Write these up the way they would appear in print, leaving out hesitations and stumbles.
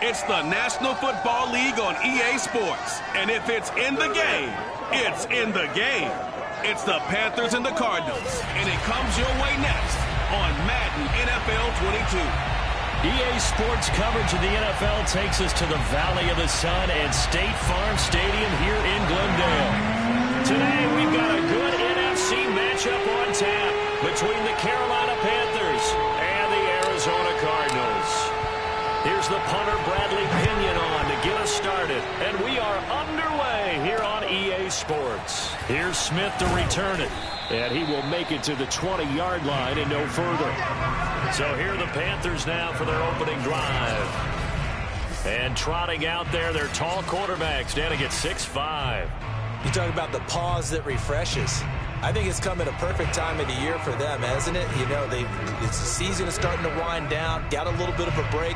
It's the National Football League on EA Sports. And if it's in the game, it's in the game. It's the Panthers and the Cardinals. And it comes your way next on Madden NFL 22. EA Sports coverage of the NFL takes us to the Valley of the Sun and State Farm Stadium here in Glendale. Today we've got a good NFC matchup on tap between the Carolina Panthers and the Arizona Cardinals. Here's the punter Bradley Pinion on to get us started, and we are underway here on EA Sports. Here's Smith to return it, and he will make it to the 20-yard line and no further. So here are the Panthers now for their opening drive. And trotting out there, their tall quarterback standing at 6'5". You talk about the pause that refreshes. I think it's come at a perfect time of the year for them, hasn't it? You know, it's the season is starting to wind down, got a little bit of a break.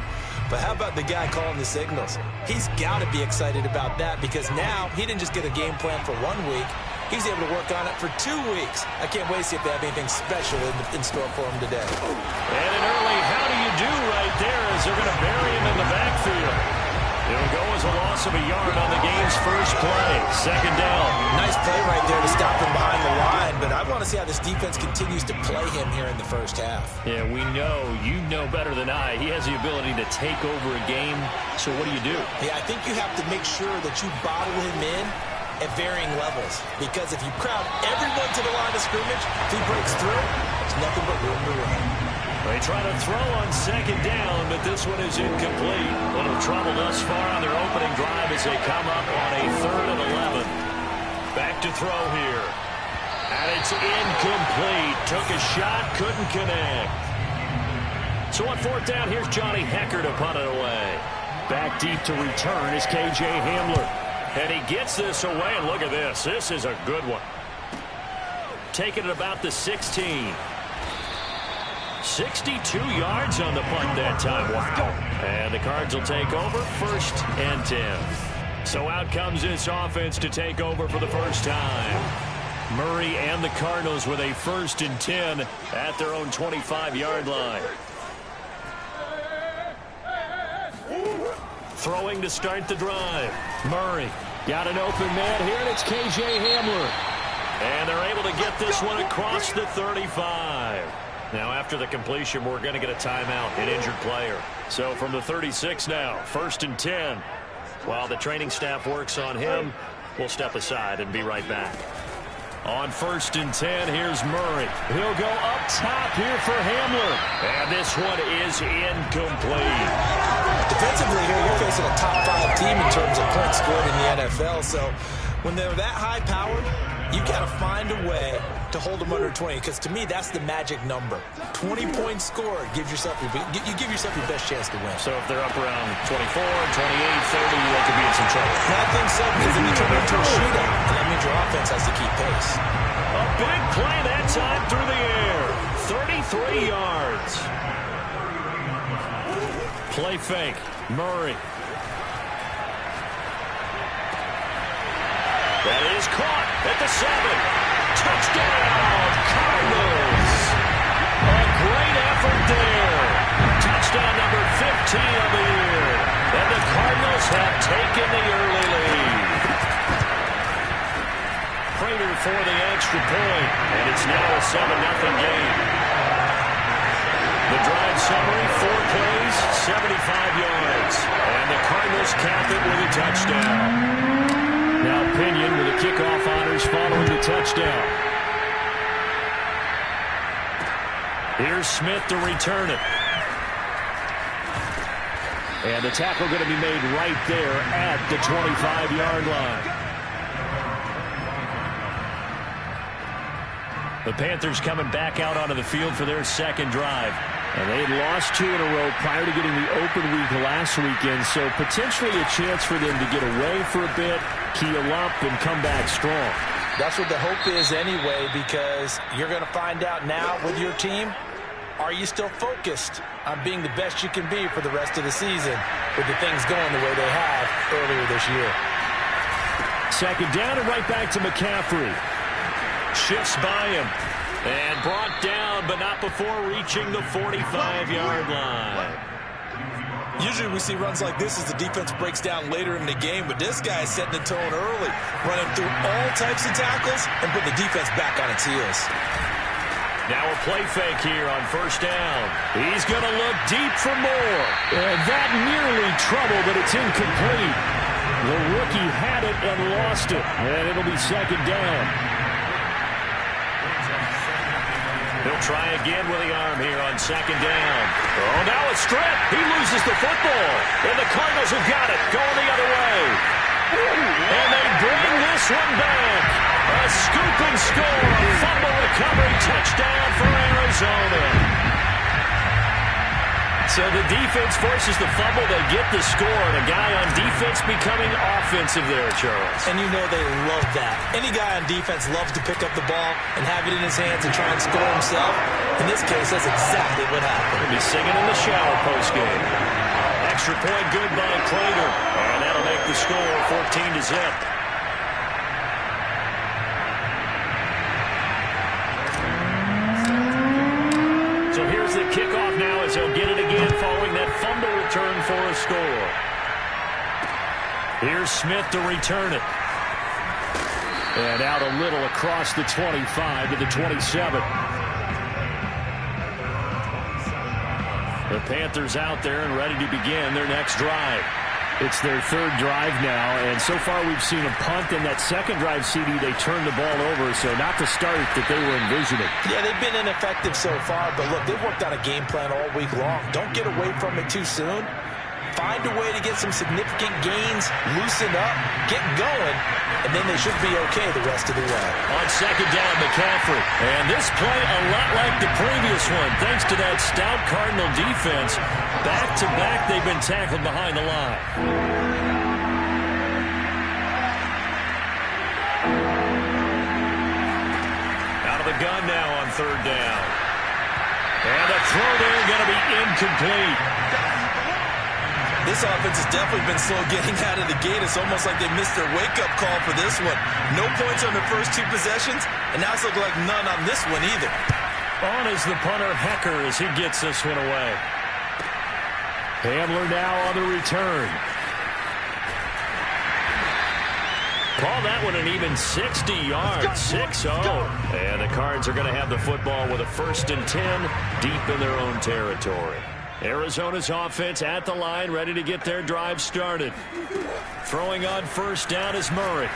But how about the guy calling the signals? He's got to be excited about that because now he didn't just get a game plan for 1 week. He's able to work on it for 2 weeks. I can't wait to see if they have anything special in store for him today. And an early how do you do right there as they're going to bury him in the backfield. It'll go as a loss of a yard on the game's first play. Second down. Nice play right there to stop him behind the line, but I want to see how this defense continues to play him here in the first half. Yeah, you know better than I. He has the ability to take over a game, so what do? Yeah, I think you have to make sure that you bottle him in at varying levels, because if you crowd everyone to the line of scrimmage, if he breaks through, there's nothing but room to run. They try to throw on second down, but this one is incomplete. A little trouble thus far on their opening drive as they come up on a 3rd and 11. Back to throw here. And it's incomplete. Took a shot, couldn't connect. So on 4th down, here's Johnny Hekker to punt it away. Back deep to return is K.J. Hamler. And he gets this away, and look at this. This is a good one. Taking it about the 16. 62 yards on the punt that time. Wow. And the Cards will take over 1st and 10. So out comes this offense to take over for the first time. Murray and the Cardinals with a 1st and 10 at their own 25-yard line. Throwing to start the drive. Murray got an open man here, and it's K.J. Hamler. And they're able to get this one across the 35. Now, after the completion, we're going to get a timeout, an injured player. So from the 36 now, 1st and 10. While the training staff works on him, we'll step aside and be right back. On 1st and 10, here's Murray. He'll go up top here for Hamler. And this one is incomplete. Defensively here, you're facing a top 5 team in terms of points scored in the NFL. So when they're that high-powered, you've got to find a way to hold them under 20, because to me, that's the magic number. 20 points scored gives yourself your best chance to win. So if they're up around 24, 28, 30, they could be in some trouble. No, I think so, because then you turn it into a shootout, and that means your offense has to keep pace. A big play that time through the air. 33 yards. Play fake. Murray. That is caught at the 7. Touchdown, Cardinals. A great effort there. Touchdown number 15 of the year. And the Cardinals have taken the early lead. Prater for the extra point. And it's now a 7-0 game. The drive summary, 4 plays, 75 yards. And the Cardinals cap it with a touchdown. Now Pinion with the kickoff honors following the touchdown. Here's Smith to return it. And the tackle going to be made right there at the 25-yard line. The Panthers coming back out onto the field for their second drive. And they had lost 2 in a row prior to getting the open week last weekend, so potentially a chance for them to get away for a bit, keel up, and come back strong. That's what the hope is anyway, because you're going to find out now with your team, are you still focused on being the best you can be for the rest of the season with the things going the way they have earlier this year? Second down and right back to McCaffrey. Shifts by him. And brought down, but not before reaching the 45-yard line. Usually we see runs like this as the defense breaks down later in the game, but this guy is setting the tone early, running through all types of tackles and putting the defense back on its heels. Now a play fake here on first down. He's going to look deep for more. And that nearly trouble, but it's incomplete. The rookie had it and lost it, and it'll be second down. He'll try again with the arm here on second down. Oh, now a strip. He loses the football. And the Cardinals have got it, going the other way. And they bring this one back. A scoop and score. A fumble recovery touchdown for Arizona. So the defense forces the fumble. They get the score. And a guy on defense becoming offensive there, Charles. And you know they love that. Any guy on defense loves to pick up the ball and have it in his hands and try and score himself. In this case, that's exactly what happened. He'll be singing in the shower postgame. Extra point good by Prater. And that'll make the score 14-0. So here's the kickoff now as he'll get it again following that fumble return for a score. Here's Smith to return it. And out a little across the 25 to the 27. The Panthers out there and ready to begin their next drive. It's their third drive now, and so far we've seen a punt, and that second drive, CD, they turned the ball over, so not the start that they were envisioning. Yeah, they've been ineffective so far, but look, they've worked on a game plan all week long. Don't get away from it too soon. Find a way to get some significant gains, loosen up, get going, and then they should be okay the rest of the way. On second down, McCaffrey. And this play a lot like the previous one, thanks to that stout Cardinal defense. Back-to-back, they've been tackled behind the line. Out of the gun now on third down. And the throw there going to be incomplete. This offense has definitely been slow getting out of the gate. It's almost like they missed their wake-up call for this one. No points on their first two possessions, and now it's looking like none on this one either. On is the punter, Hecker, as he gets this one away. Hamler now on the return. Call that one an even 60 yards, 6-0. And the Cards are going to have the football with a 1st and 10 deep in their own territory. Arizona's offense at the line, ready to get their drive started. Throwing on first down is Murray.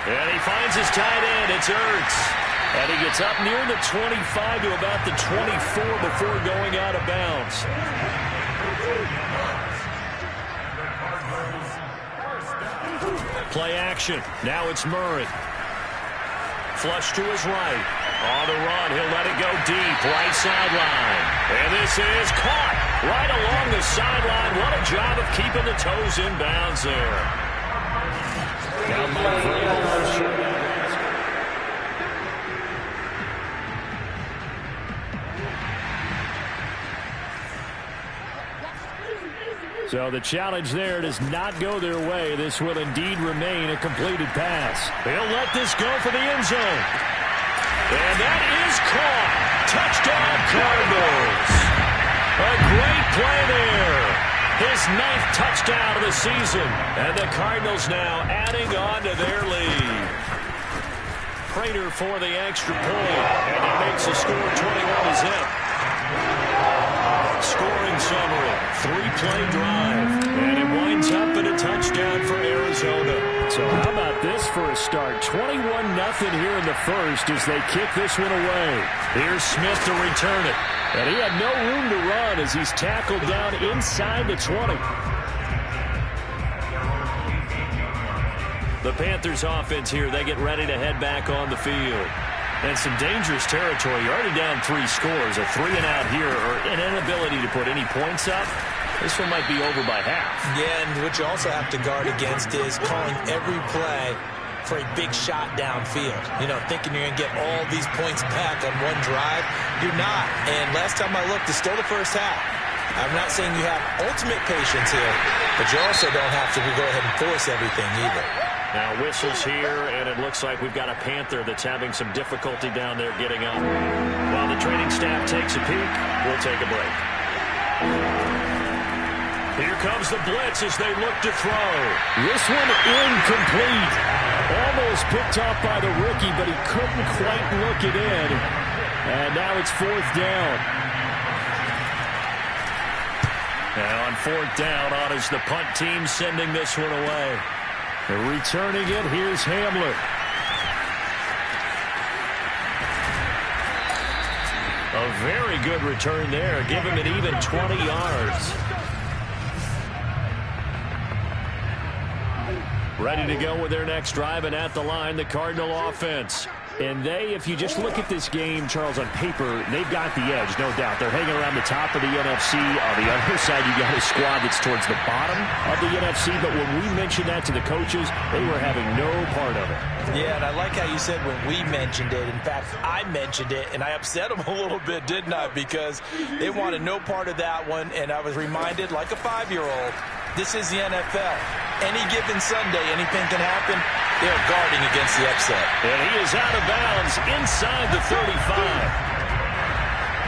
And he finds his tight end. It's Ertz. And he gets up near the 25 to about the 24 before going out of bounds. Play action. Now it's Murray. Flush to his right. On the run, he'll let it go deep, right sideline. And this is caught right along the sideline. What a job of keeping the toes in bounds there. Now Mike Vrabel. So the challenge there does not go their way. This will indeed remain a completed pass. He'll let this go for the end zone. And that is caught. Touchdown, Cardinals. A great play there. His 9th touchdown of the season. And the Cardinals now adding on to their lead. Prater for the extra point. And he makes the score 21-0. Scoring summary. 3-play drive. And it winds up in a touchdown for Arizona. So how about this for a start? 21-0 here in the first as they kick this one away. Here's Smith to return it. And he had no room to run as he's tackled down inside the 20. The Panthers offense here, they get ready to head back on the field. And some dangerous territory. You're already down 3 scores. A 3-and-out here or an inability to put any points up. This one might be over by half. Yeah, and what you also have to guard against is calling every play for a big shot downfield. You know, thinking you're going to get all these points back on one drive. You're not. And last time I looked, it's still the first half. I'm not saying you have ultimate patience here, but you also don't have to go ahead and force everything either. Now whistles here, and it looks like we've got a Panther that's having some difficulty down there getting up. While the training staff takes a peek, we'll take a break. Here comes the blitz as they look to throw. This one incomplete. Almost picked off by the rookie, but he couldn't quite look it in. And now it's 4th down. Now on 4th down, on is the punt team sending this one away. And returning it, here's Hamler. A very good return there, giving it even 20 yards. Ready to go with their next drive, and at the line, the Cardinal offense. And they, if you just look at this game, Charles, on paper, they've got the edge, no doubt. They're hanging around the top of the NFC. On the other side, you got a squad that's towards the bottom of the NFC. But when we mentioned that to the coaches, they were having no part of it. Yeah, and I like how you said when we mentioned it. In fact, I mentioned it, and I upset them a little bit, didn't I? Because they wanted no part of that one, and I was reminded, like a 5-year-old, this is the NFL. Any given Sunday, anything can happen. They're guarding against the upset. And he is out of bounds inside the 35.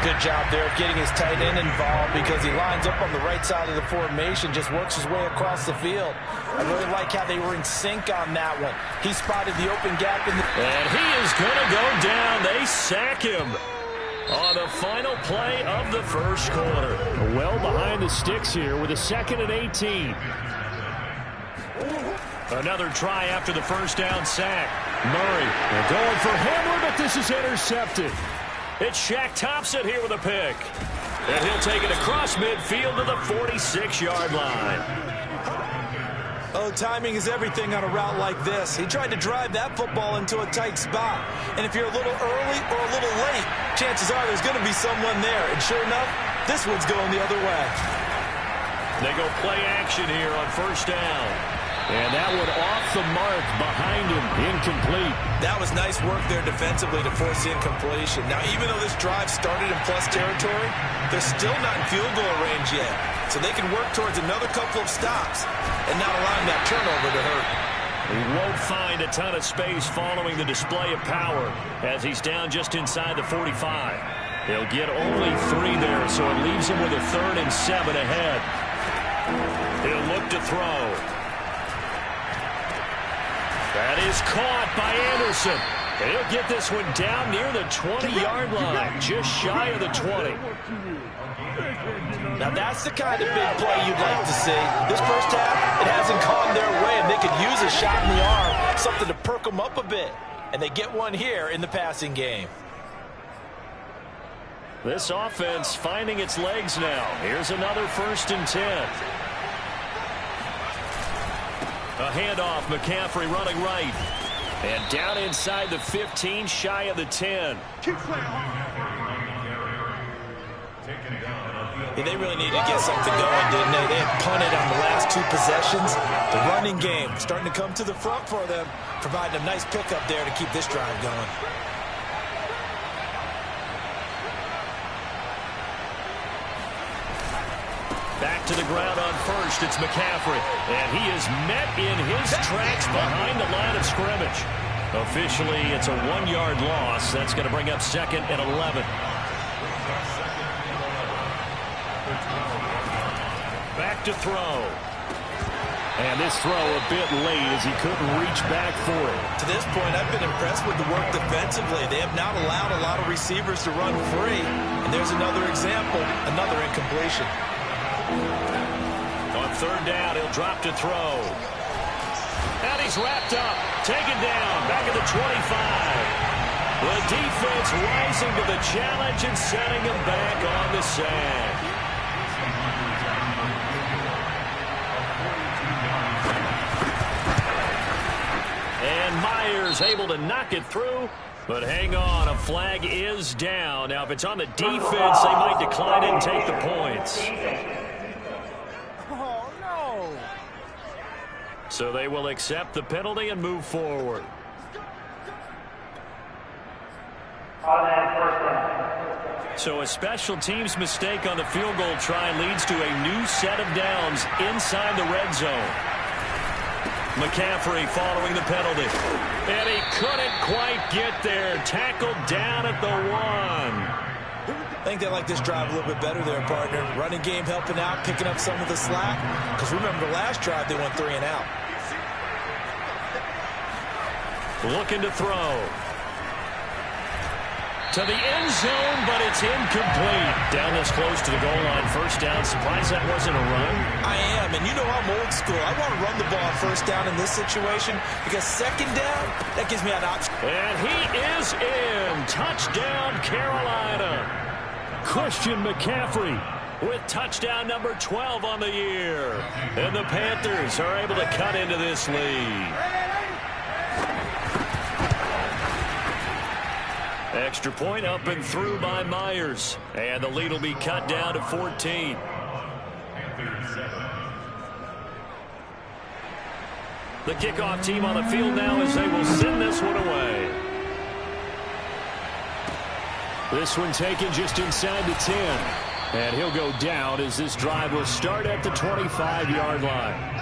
Good job there of getting his tight end involved because he lines up on the right side of the formation, just works his way across the field. I really like how they were in sync on that one. He spotted the open gap in the... And he is going to go down. They sack him on the final play of the first quarter. Well behind the sticks here with a 2nd and 18. Another try after the first down sack. Murray, they're going for Hamler, but this is intercepted. It's Shaq Thompson here with a pick. And he'll take it across midfield to the 46-yard line. Oh, timing is everything on a route like this. He tried to drive that football into a tight spot. And if you're a little early or a little late, chances are there's going to be someone there. And sure enough, this one's going the other way. They go play action here on first down. And that one off the mark behind him, incomplete. That was nice work there defensively to force the incompletion. Now, even though this drive started in plus territory, they're still not in field goal range yet. So they can work towards another couple of stops and not allowing that turnover to hurt. He won't find a ton of space following the display of power as he's down just inside the 45. He'll get only 3 there, so it leaves him with a 3rd and 7 ahead. He'll look to throw. That is caught by Anderson. He'll get this one down near the 20-yard line, just shy of the 20. Now that's the kind of big play you'd like to see. This first half, it hasn't gone their way, and they could use a shot in the arm, something to perk them up a bit. And they get one here in the passing game. This offense finding its legs now. Here's another 1st and 10. A handoff, McCaffrey running right. And down inside the 15, shy of the 10. Yeah, they really needed to get something going, didn't they? They had punted on the last 2 possessions. The running game starting to come to the front for them, providing a nice pickup there to keep this drive going. Back to the ground on first, it's McCaffrey. And he is met in his tracks behind the line of scrimmage. Officially, it's a 1-yard loss. That's going to bring up 2nd and 11. Back to throw. And this throw a bit late as he couldn't reach back for it. To this point, I've been impressed with the work defensively. They have not allowed a lot of receivers to run free. And there's another example, another incompletion. On 3rd down, he'll drop to throw. And he's wrapped up, taken down, back at the 25. The defense rising to the challenge and setting him back on the sack. And Myers able to knock it through. But hang on, a flag is down. Now, if it's on the defense, they might decline it and take the points. Oh, no. So they will accept the penalty and move forward. So a special teams mistake on the field goal try leads to a new set of downs inside the red zone. McCaffrey following the penalty. And he couldn't quite get there. Tackled down at the 1. I think they like this drive a little bit better there, partner. Running game helping out, picking up some of the slack. Because remember, the last drive, they went 3 and out. Looking to throw. To the end zone, but it's incomplete. Down this close to the goal line. First down. Surprised that wasn't a run. I am, and you know I'm old school. I want to run the ball on first down in this situation because second down, that gives me an option. And he is in. Touchdown, Carolina. Christian McCaffrey with touchdown number 12 on the year. And the Panthers are able to cut into this lead. Extra point up and through by Myers. And the lead will be cut down to 14. The kickoff team on the field now as they will send this one away. This one taken just inside the 10. And he'll go down as this drive will start at the 25-yard line.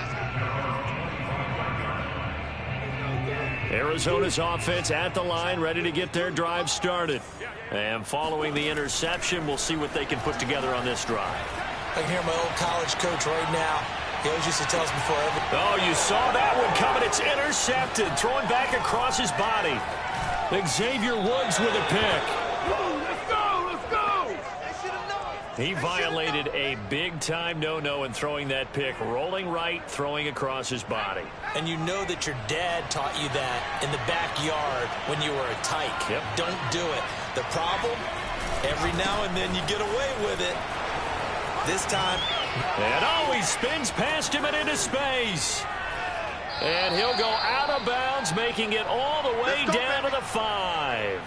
Arizona's offense at the line, ready to get their drive started. And following the interception, we'll see what they can put together on this drive. I can hear my old college coach right now. He always used to tell us before every... Oh, you saw that one coming. It's intercepted. Throwing back across his body. Xavier Woods with a pick. Let's go! Let's go! He violated a big-time no-no in throwing that pick. Rolling right, throwing across his body. And you know that your dad taught you that in the backyard when you were a tyke. Yep. Don't do it. The problem, every now and then you get away with it. This time. And always spins past him and into space. And he'll go out of bounds, making it all the way down to the 5.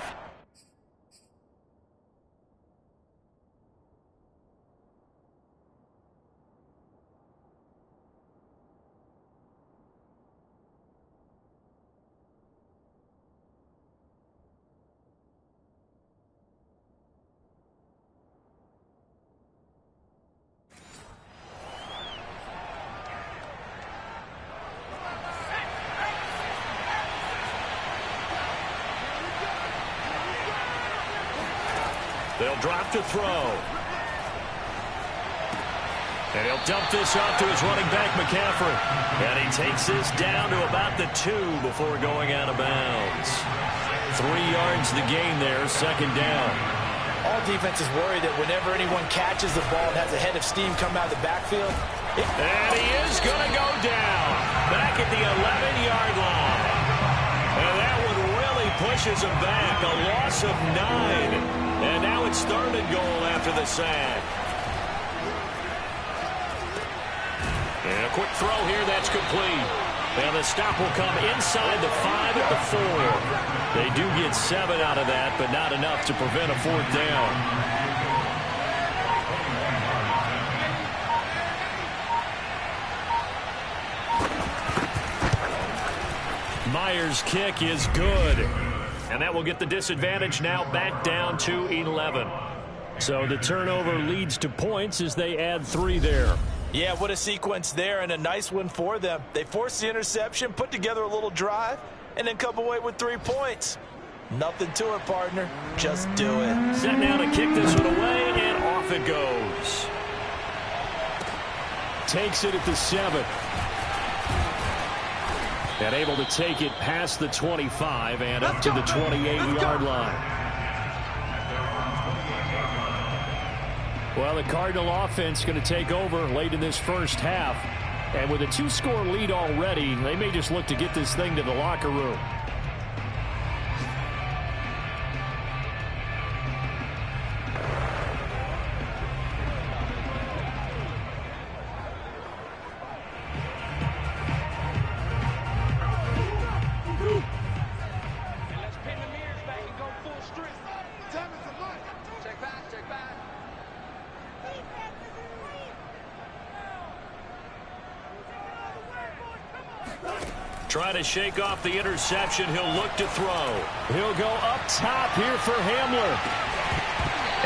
They'll drop to throw. And he'll dump this off to his running back, McCaffrey. And he takes this down to about the 2 before going out of bounds. 3 yards the gain there, second down. All defenses worry that whenever anyone catches the ball and has a head of steam come out of the backfield. And he is going to go down. Back at the 11-yard line. And that one really pushes him back. A loss of 9. And now it's 3rd and goal after the sack. And a quick throw here, that's complete. And the stop will come inside the 5 at the 4. They do get 7 out of that, but not enough to prevent a 4th down. Myers' kick is good. And that will get the disadvantage now back down to 11. So the turnover leads to points as they add 3 there. Yeah, what a sequence there, and a nice one for them. They forced the interception, put together a little drive, and then come away with 3 points. Nothing to it, partner. Just do it. Set now to kick this one away, and off it goes. Takes it at the 7. And able to take it past the 25 and up to the 28-yard line. Well, the Cardinal offense going to take over late in this first half. And with a 2-score lead already, they may just look to get this thing to the locker room. Trying to shake off the interception. He'll look to throw. He'll go up top here for Hamler.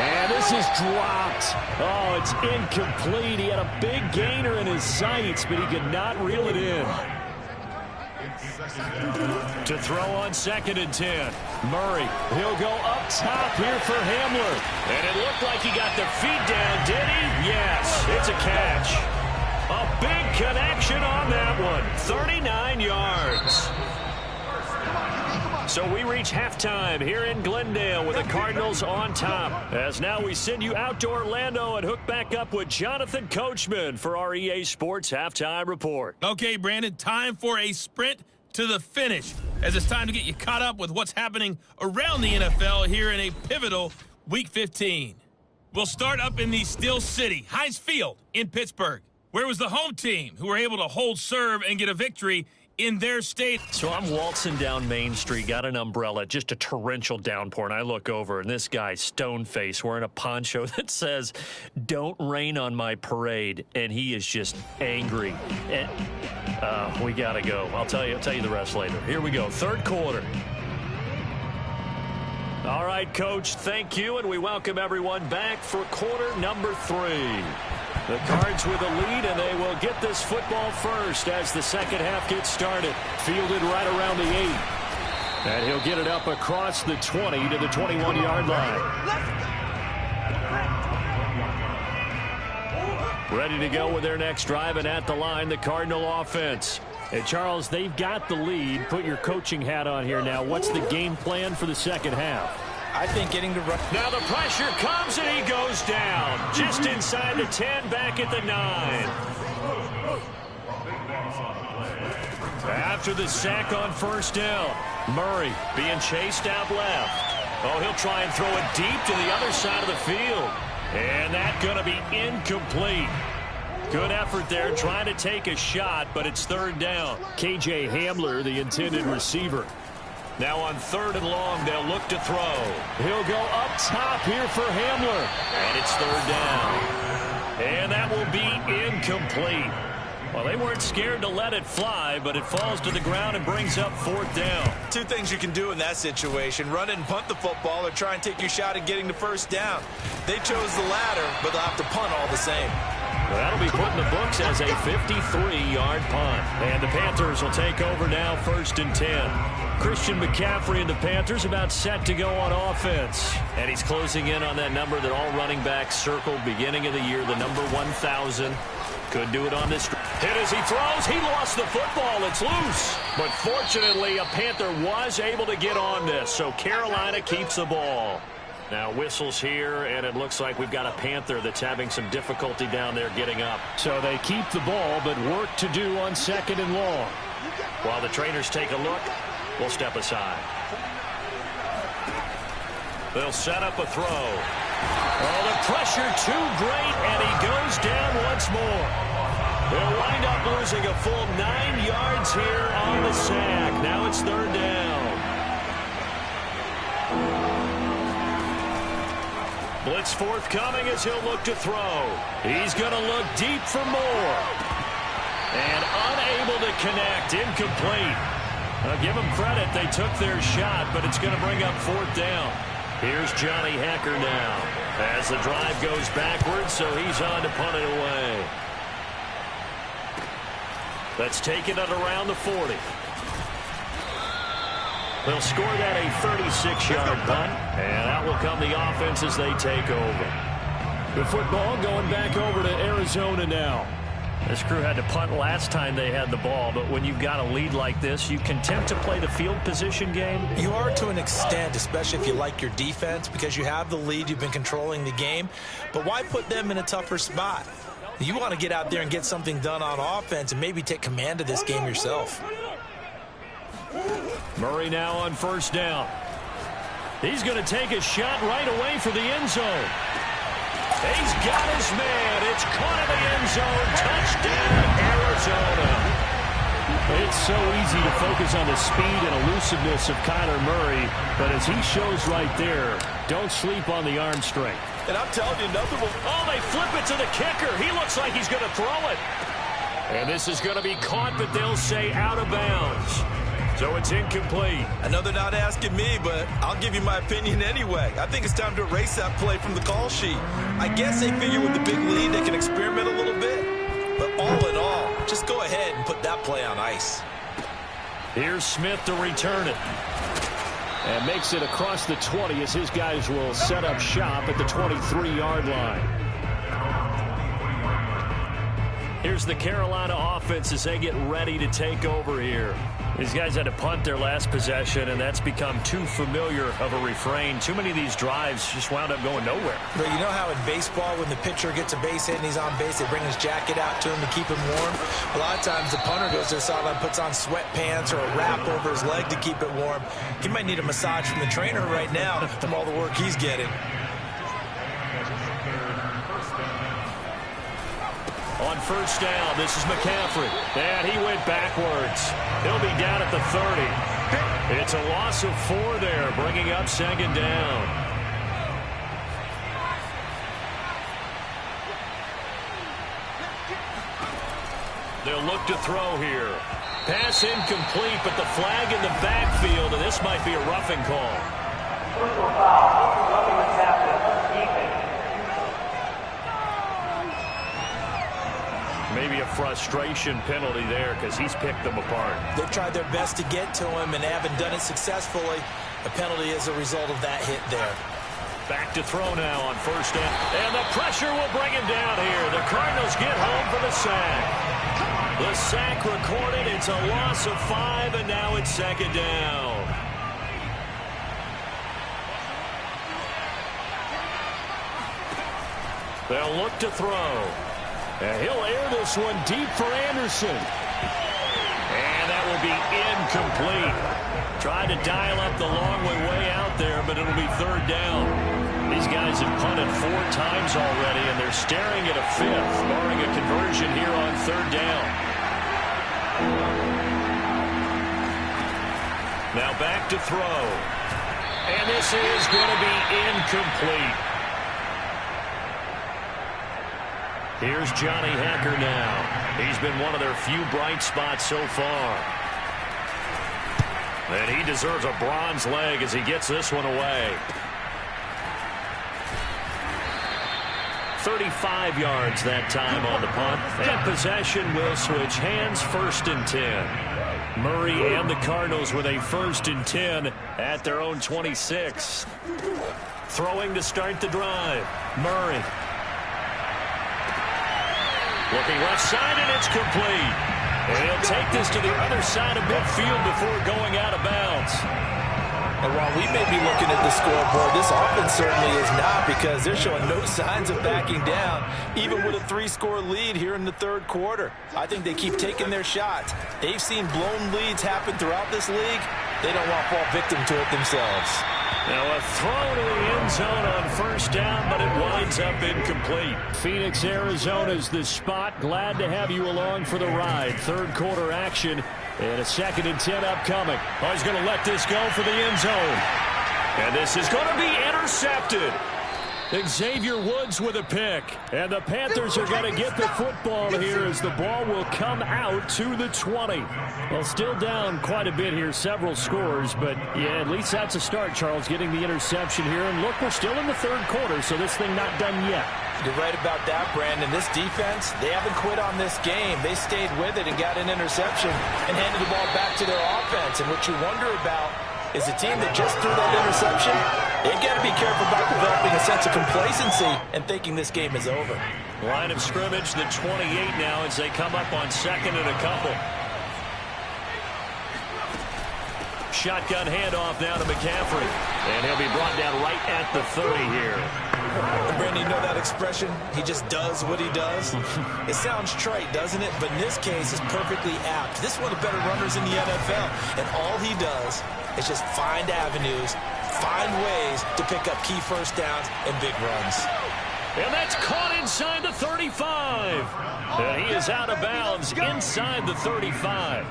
And this is dropped. Oh, it's incomplete. He had a big gainer in his sights, but he could not reel it in. To throw on 2nd and 10. Murray, he'll go up top here for Hamler. And it looked like he got the feet down, did he? Yes, it's a catch. A big connection on that one. 39 yards. So we reach halftime here in Glendale with the Cardinals on top. As now we send you out to Orlando and hook back up with Jonathan Coachman for our EA Sports Halftime Report. Okay, Brandon, time for a sprint to the finish, as it's time to get you caught up with what's happening around the NFL here in a pivotal Week 15. We'll start up in the Steel City, Heinz Field in Pittsburgh, where it was the home team who were able to hold serve and get a victory in their state. So I'm waltzing down Main Street, got an umbrella, just a torrential downpour, and I look over, and this guy, stone-faced, wearing a poncho that says, "Don't rain on my parade," and he is just angry. And, we got to go. I'll tell you the rest later. Here we go, 3rd quarter. All right, Coach, thank you, and we welcome everyone back for quarter number 3. The Cards with a lead, and they will get this football first as the second half gets started. Fielded right around the 8. And he'll get it up across the 20 to the 21-yard line. Ready to go with their next drive, and at the line, the Cardinal offense. And, Charles, they've got the lead. Put your coaching hat on here now. What's the game plan for the second half? I think getting to run. Now the pressure comes, and he goes down. Just inside the 10, back at the 9. After the sack on 1st down, Murray being chased out left. Oh, he'll try and throw it deep to the other side of the field. And that's going to be incomplete. Good effort there, trying to take a shot, but it's 3rd down. KJ Hamler, the intended receiver. Now on 3rd and long, they'll look to throw. He'll go up top here for Hamler. And it's 3rd down. And that will be incomplete. Well, they weren't scared to let it fly, but it falls to the ground and brings up 4th down. 2 things you can do in that situation: run it and punt the football, or try and take your shot at getting the 1st down. They chose the latter, but they'll have to punt all the same. Well, that'll be put in the books as a 53-yard punt. And the Panthers will take over now, 1st and 10. Christian McCaffrey and the Panthers about set to go on offense. And he's closing in on that number that all running backs circled beginning of the year, the number 1,000. Could do it on this. Hit as he throws. He lost the football. It's loose. But fortunately, a Panther was able to get on this. So Carolina keeps the ball. Now whistles here, and it looks like we've got a Panther that's having some difficulty down there getting up. So they keep the ball, but work to do on 2nd and long. While the trainers take a look, we'll step aside. They'll set up a throw. Oh, the pressure too great, and he goes down once more. They'll wind up losing a full 9 yards here on the sack. Now it's 3rd down. Blitz forthcoming as he'll look to throw. He's going to look deep for more. And unable to connect, incomplete. I'll give them credit, they took their shot, but it's going to bring up 4th down. Here's Johnny Hekker now as the drive goes backwards, so he's on to punt it away. That's taken it around the 40. They'll score that a 36-yard punt, and out will come the offense as they take over. The football going back over to Arizona now. This crew had to punt last time they had the ball, but when you've got a lead like this, you content to play the field position game? You are to an extent, especially if you like your defense, because you have the lead, you've been controlling the game. But why put them in a tougher spot? You want to get out there and get something done on offense and maybe take command of this game yourself. Murray now on 1st down. He's going to take a shot right away for the end zone. He's got his man. It's caught in the end zone. Touchdown, Arizona. It's so easy to focus on the speed and elusiveness of Kyler Murray, but as he shows right there, don't sleep on the arm strength. And I'm telling you, nothing will... Oh, they flip it to the kicker. He looks like he's going to throw it. And this is going to be caught, but they'll say out of bounds. So it's incomplete. I know they're not asking me, but I'll give you my opinion anyway. I think it's time to erase that play from the call sheet. I guess they figure with the big lead they can experiment a little bit. But all in all, just go ahead and put that play on ice. Here's Smith to return it. And makes it across the 20 as his guys will set up shop at the 23-yard line. Here's the Carolina offense as they get ready to take over here. These guys had to punt their last possession, and that's become too familiar of a refrain. Too many of these drives just wound up going nowhere. But you know how in baseball, when the pitcher gets a base hit and he's on base, they bring his jacket out to him to keep him warm? A lot of times the punter goes to the sideline, puts on sweatpants or a wrap over his leg to keep it warm. He might need a massage from the trainer right now from all the work he's getting. On first down, this is McCaffrey. And he went backwards. He'll be down at the 30. It's a loss of 4 there, bringing up second down. They'll look to throw here. Pass incomplete, but the flag in the backfield, and this might be a roughing call. Personal foul, roughing the captain, Ethan. Maybe a frustration penalty there because he's picked them apart. They've tried their best to get to him and haven't done it successfully. A penalty is a result of that hit there. Back to throw now on first down. And the pressure will bring him down here. The Cardinals get home for the sack. The sack recorded. It's a loss of 5, and now it's second down. They'll look to throw. And he'll air this one deep for Anderson. And that will be incomplete. Tried to dial up the long way out there, but it'll be third down. These guys have punted 4 times already, and they're staring at a 5th, barring a conversion here on third down. Now back to throw. And this is going to be incomplete. Here's Johnny Hekker now. He's been one of their few bright spots so far. And he deserves a bronze leg as he gets this one away. 35 yards that time on the punt. And possession will switch hands, 1st and 10. Murray and the Cardinals with a 1st and 10 at their own 26. Throwing to start the drive. Murray. Looking left side, and it's complete. And he'll take this to the other side of midfield before going out of bounds. And while we may be looking at the scoreboard, this offense certainly is not, because they're showing no signs of backing down, even with a 3-score lead here in the third quarter. I think they keep taking their shots. They've seen blown leads happen throughout this league. They don't want to fall victim to it themselves. Now a throw to the end zone on first down, but it winds up incomplete. Phoenix, Arizona's the spot. Glad to have you along for the ride. Third quarter action and a 2nd and 10 upcoming. Oh, he's going to let this go for the end zone. And this is going to be intercepted. Xavier Woods with a pick. And the Panthers are going to get the football here as the ball will come out to the 20. Well, still down quite a bit here, several scores, but yeah, at least that's a start, Charles, getting the interception here. And look, we're still in the third quarter, so this thing not done yet. You're right about that, Brandon. This defense, they haven't quit on this game. They stayed with it and got an interception and handed the ball back to their offense. And what you wonder about is a team that just threw that interception, they've got to be careful about developing a sense of complacency and thinking this game is over. Line of scrimmage, the 28 now as they come up on 2nd and a couple. Shotgun handoff now to McCaffrey. And he'll be brought down right at the 30 here. Brandon, you know that expression? He just does what he does? It sounds trite, doesn't it? But in this case, it's perfectly apt. This is one of the better runners in the NFL. And all he does is just find avenues, find ways to pick up key first downs and big runs. And that's caught inside the 35. And he is out of bounds inside the 35.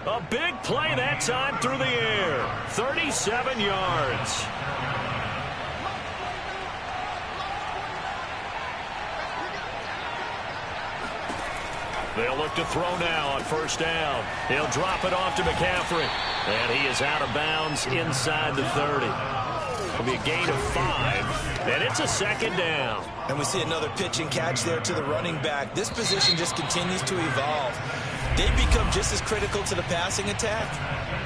A big play that time through the air. 37 yards. They'll look to throw now on first down. He'll drop it off to McCaffrey. And he is out of bounds inside the 30. It'll be a gain of 5. And it's a 2nd down. And we see another pitch and catch there to the running back. This position just continues to evolve. they become just as critical to the passing attack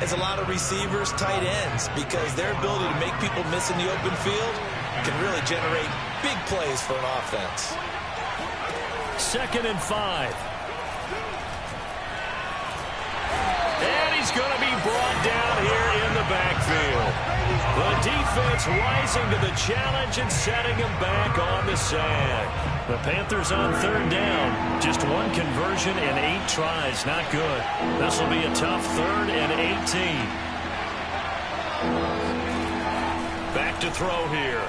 as a lot of receivers, tight ends, because their ability to make people miss in the open field can really generate big plays for an offense. 2nd and 5. And he's going to be brought down here in the backfield. The defense rising to the challenge and setting him back on the sand. The Panthers on 3rd down. Just one conversion in 8 tries. Not good. This will be a tough 3rd and 18. Back to throw here.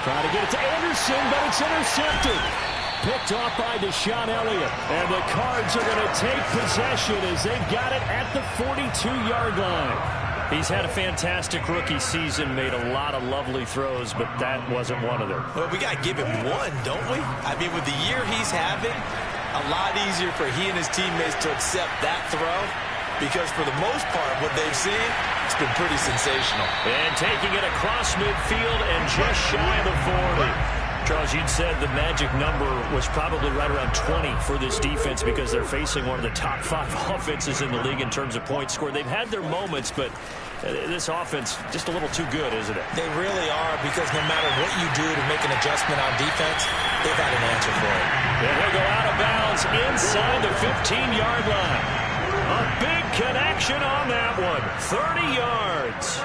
Trying to get it to Anderson, but it's intercepted. Picked off by Deshaun Elliott. And the Cards are going to take possession as they've got it at the 42-yard line. He's had a fantastic rookie season, made a lot of lovely throws, but that wasn't one of them. Well, we got to give him one, don't we? I mean, with the year he's having, a lot easier for he and his teammates to accept that throw, because for the most part, what they've seen, it's been pretty sensational. And taking it across midfield and just shy of the 40. Charles, you'd said the magic number was probably right around 20 for this defense because they're facing one of the top 5 offenses in the league in terms of points scored. They've had their moments, but this offense just a little too good, isn't it? They really are, because no matter what you do to make an adjustment on defense, they've had an answer for it. And he'll go out of bounds inside the 15-yard line. A big connection on that one. 30 yards.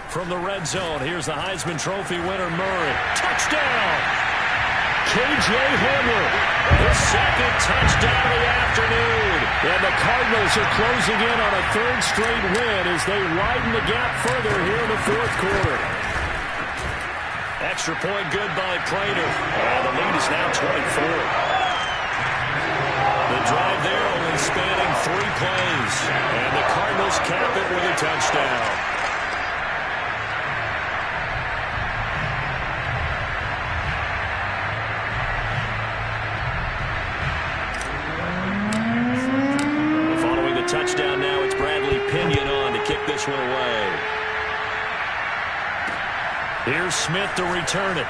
From the red zone, here's the Heisman Trophy winner, Murray. Touchdown! K.J. Hamler, the 2nd touchdown of the afternoon. And the Cardinals are closing in on a 3rd straight win as they widen the gap further here in the 4th quarter. Extra point good by Prater. And the lead is now 24. The drive there only spanning 3 plays. And the Cardinals cap it with a touchdown. Touchdown now. It's Bradley Pinion on to kick this one away. Here's Smith to return it.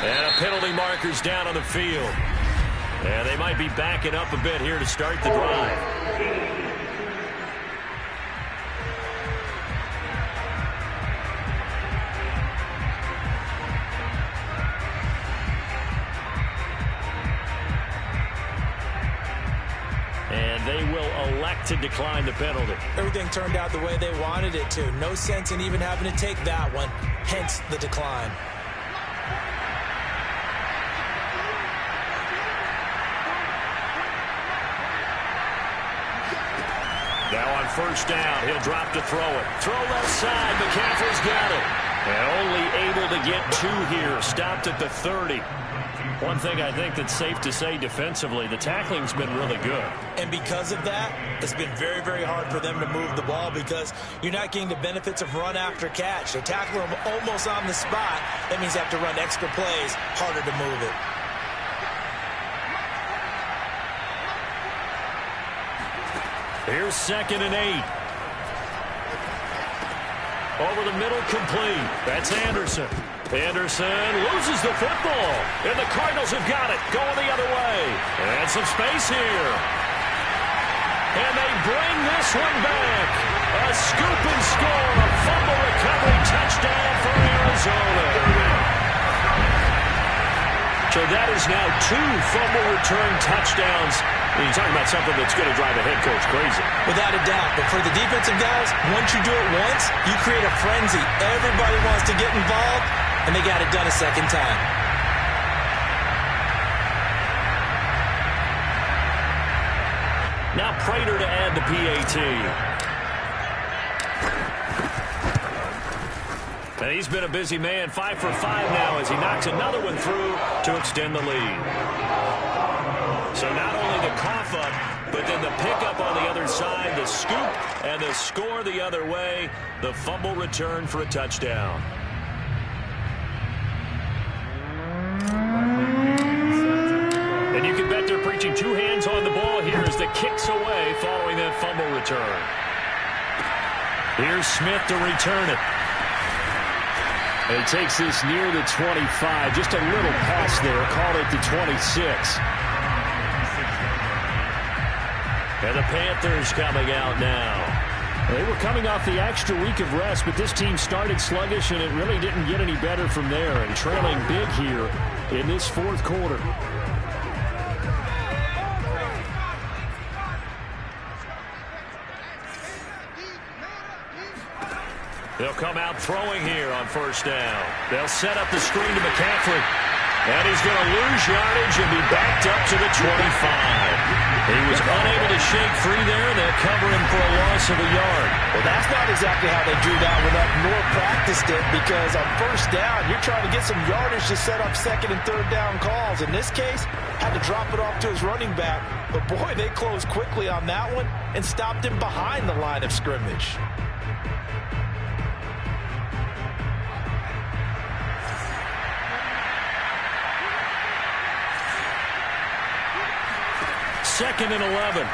And a penalty marker's down on the field. And they might be backing up a bit here to start the drive. And they will elect to decline the penalty. Everything turned out the way they wanted it to. No sense in even having to take that one, hence the decline. Now on 1st down, he'll drop to throw it. Throw left side, McCaffrey's got it. And only able to get 2 here, stopped at the 30. One thing I think that's safe to say defensively, the tackling's been really good. And because of that, it's been very, very hard for them to move the ball because you're not getting the benefits of run after catch. They're tackling them almost on the spot. That means they have to run extra plays, harder to move it. Here's 2nd and 8. Over the middle, complete. That's Anderson. Anderson loses the football. And the Cardinals have got it. Going the other way. And some space here. And they bring this one back. A scoop and score. A fumble recovery touchdown for Arizona. So that is now 2 fumble return touchdowns. You're talking about something that's going to drive a head coach crazy. Without a doubt. But for the defensive guys, once you do it once, you create a frenzy. Everybody wants to get involved, and they got it done a 2nd time. Now Prater to add the PAT. And he's been a busy man. 5 for 5 now as he knocks another one through to extend the lead. So not only the cough up, but then the pickup on the other side, the scoop, and the score the other way, the fumble return for a touchdown. And you can bet they're preaching 2 hands on the ball here as the kick's away following that fumble return. Here's Smith to return it. And he takes this near the 25. Just a little pass there. Called it the 26. And the Panthers coming out now. They were coming off the extra week of rest, but this team started sluggish, and it really didn't get any better from there. And trailing big here in this fourth quarter. They'll come out throwing here on first down. They'll set up the screen to McCaffrey. And he's going to lose yardage and be backed up to the 25. He was unable to shake free there. They'll cover him for a loss of a yard. Well, that's not exactly how they drew that one up, nor practiced it, because on first down, you're trying to get some yardage to set up second and third down calls. In this case, had to drop it off to his running back. But, boy, they closed quickly on that one and stopped him behind the line of scrimmage. Second and 11.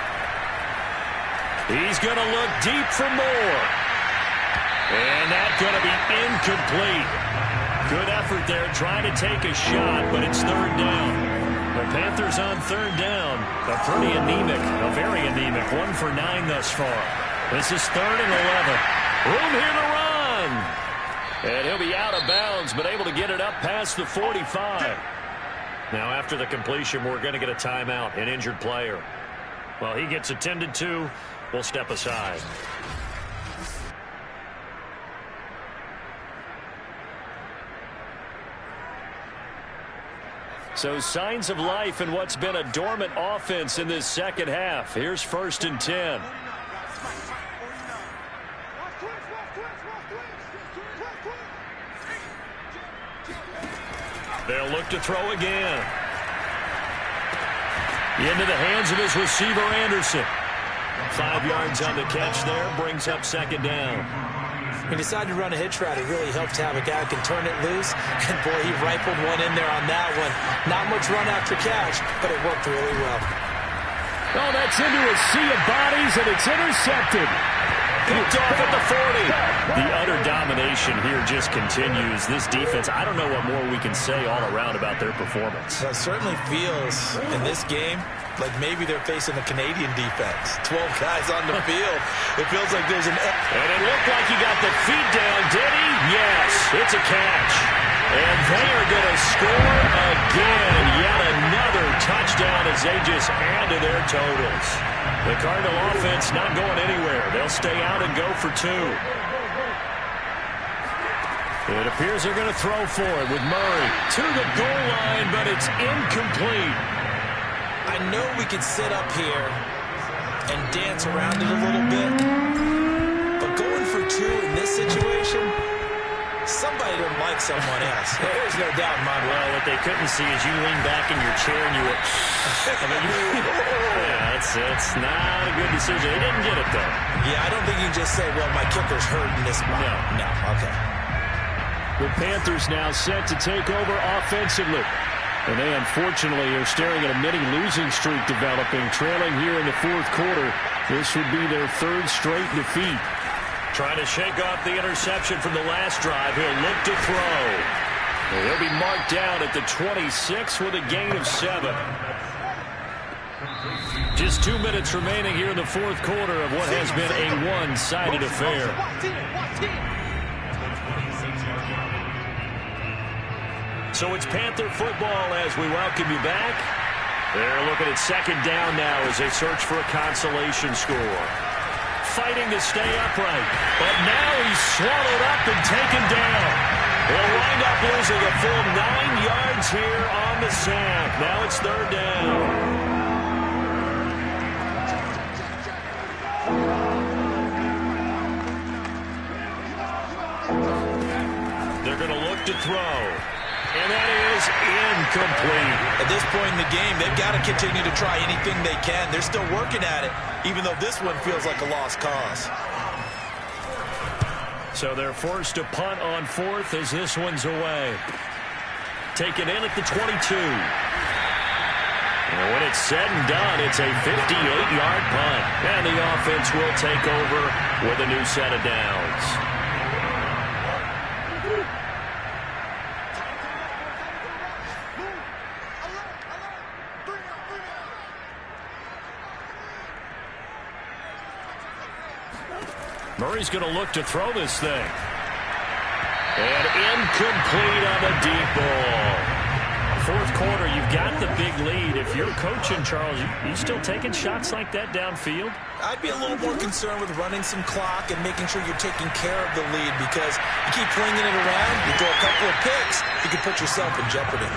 He's going to look deep for more. And that's going to be incomplete. Good effort there trying to take a shot, but it's third down. The Panthers on third down are pretty anemic, very anemic. 1 for 9 thus far. This is third and 11. Room here to run. And he'll be out of bounds, but able to get it up past the 45. Now, after the completion, we're going to get a timeout, an injured player. Well, he gets attended to. We'll step aside. So signs of life in what's been a dormant offense in this second half. Here's first and 10. They'll look to throw again. Into the hands of his receiver, Anderson. 5 yards on the catch there, brings up second down. He decided to run a hitch route. It really helped to have a guy who can turn it loose. And, boy, he rifled one in there on that one. Not much run after catch, but it worked really well. Oh, that's into a sea of bodies, and it's intercepted. Picked off at the 40. The utter domination here just continues. This defense, I don't know what more we can say all around about their performance. Well, it certainly feels in this game like maybe they're facing a Canadian defense. 12 guys on the field. It feels like there's an... And it looked like he got the feet down, did he? Yes, it's a catch. And they are going to score again. Yet another touchdown as they just add to their totals. The Cardinal offense not going anywhere. They'll stay out and go for 2. It appears they're going to throw for it with Murray to the goal line, but it's incomplete. I know we could sit up here and dance around it a little bit, but going for 2 in this situation, somebody didn't like someone else. There's no doubt in my mind. Well, what they couldn't see is you lean back in your chair and you went, yeah, it's not a good decision. They didn't get it, though. Yeah, I don't think you can just say, well, my kicker's hurting this spot. No, okay. The Panthers now set to take over offensively. And they, unfortunately, are staring at a mini-losing streak developing, trailing here in the fourth quarter. This would be their 3rd straight defeat. Trying to shake off the interception from the last drive. He'll look to throw. And he'll be marked down at the 26 with a gain of 7. Just 2 minutes remaining here in the fourth quarter of what has been a one-sided affair. So it's Panther football as we welcome you back. They're looking at second down now as they search for a consolation score. Fighting to stay upright, but now he's swallowed up and taken down. He'll wind up losing a full 9 yards here on the sack. Now it's third down. They're going to look to throw. And that is incomplete. At this point in the game, they've got to continue to try anything they can. They're still working at it, even though this one feels like a lost cause. So they're forced to punt on 4th as this one's away. Taken in at the 22. And when it's said and done, it's a 58-yard punt. And the offense will take over with a new set of downs. Murray's going to look to throw this thing. And incomplete on the deep ball. Fourth quarter, you've got the big lead. If you're coaching, Charles, you still taking shots like that downfield? I'd be a little more concerned with running some clock and making sure you're taking care of the lead, because you keep flinging it around, you throw a couple of picks, you can put yourself in jeopardy.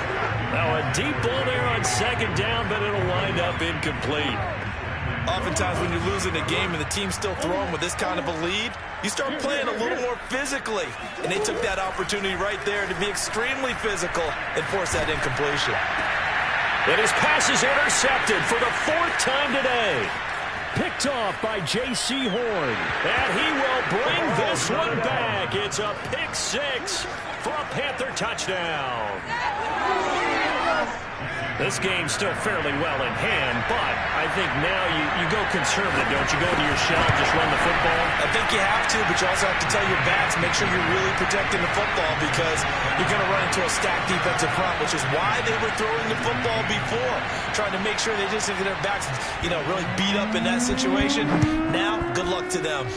Now a deep ball there on second down, but it'll wind up incomplete. Oftentimes when you're losing a game and the team's still throwing with this kind of a lead, you start playing a little more physically. And they took that opportunity right there to be extremely physical and force that incompletion. And his pass is intercepted for the fourth time today. Picked off by J.C. Horn. And he will bring this one back. It's a pick six for a Panther touchdown. This game's still fairly well in hand, but I think now you go conservative, don't you? Go into your shell and just run the football? I think you have to, but you also have to tell your backs, make sure you're really protecting the football, because you're going to run into a stacked defensive front, which is why they were throwing the football before, trying to make sure they just get their backs, really beat up in that situation. Now, good luck to them.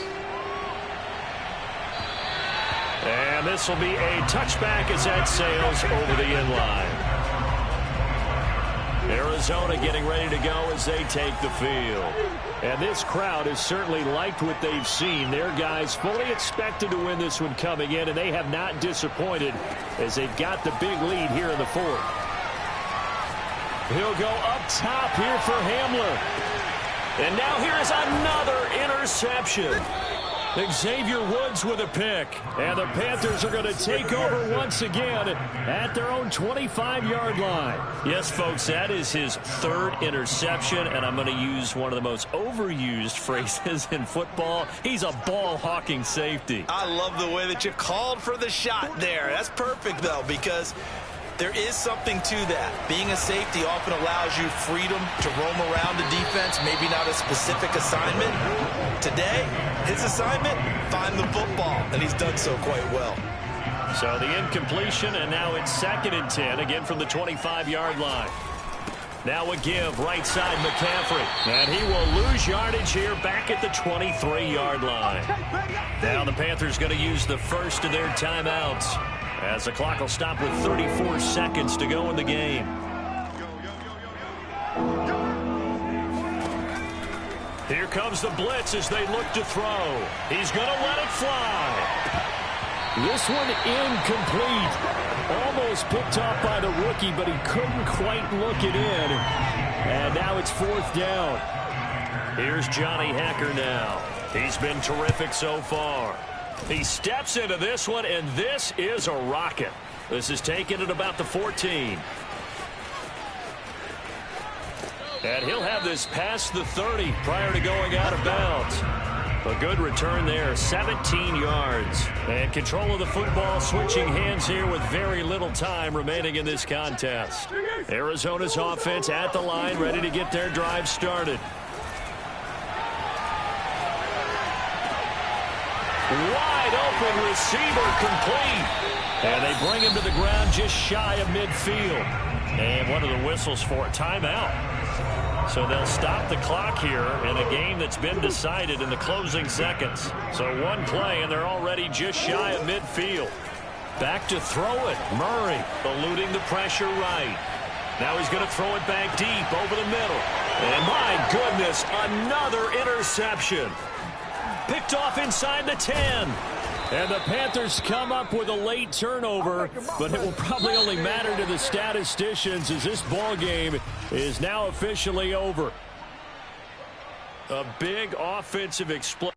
And this will be a touchback as that sails over the end line. Arizona getting ready to go as they take the field. And this crowd has certainly liked what they've seen. Their guys fully expected to win this one coming in, and they have not disappointed as they've got the big lead here in the fourth. He'll go up top here for Hamler. And now here is another interception. Xavier Woods with a pick. And the Panthers are going to take over once again at their own 25-yard line. Yes, folks, that is his third interception, and I'm going to use one of the most overused phrases in football. He's a ball-hawking safety. I love the way that you called for the shot there. That's perfect, though, because there is something to that. Being a safety often allows you freedom to roam around the defense, maybe not a specific assignment. Today, his assignment, find the football, and he's done so quite well. So the incompletion, and now it's 2nd and 10, again from the 25-yard line. Now a give, right side McCaffrey. And he will lose yardage here back at the 23-yard line. Now the Panthers going to use the first of their timeouts, as the clock will stop with 34 seconds to go in the game. Here comes the blitz as they look to throw. He's going to let it fly. This one incomplete. Almost picked off by the rookie, but he couldn't quite look it in. And now it's 4th down. Here's Johnny Hekker now. He's been terrific so far. He steps into this one, and this is a rocket. This is taken at about the 14. And he'll have this past the 30 prior to going out of bounds. A good return there, 17 yards. And control of the football switching hands here with very little time remaining in this contest. Arizona's offense at the line, ready to get their drive started. Wide open receiver complete. And they bring him to the ground just shy of midfield. And one of the whistles for a timeout. So they'll stop the clock here in a game that's been decided in the closing seconds. So one play, and they're already just shy of midfield. Back to throw it. Murray eluding the pressure right. Now he's going to throw it back deep over the middle. And my goodness, another interception. Picked off inside the 10. And the Panthers come up with a late turnover, but it will probably only matter to the statisticians as this ball game is now officially over. A big offensive explosion.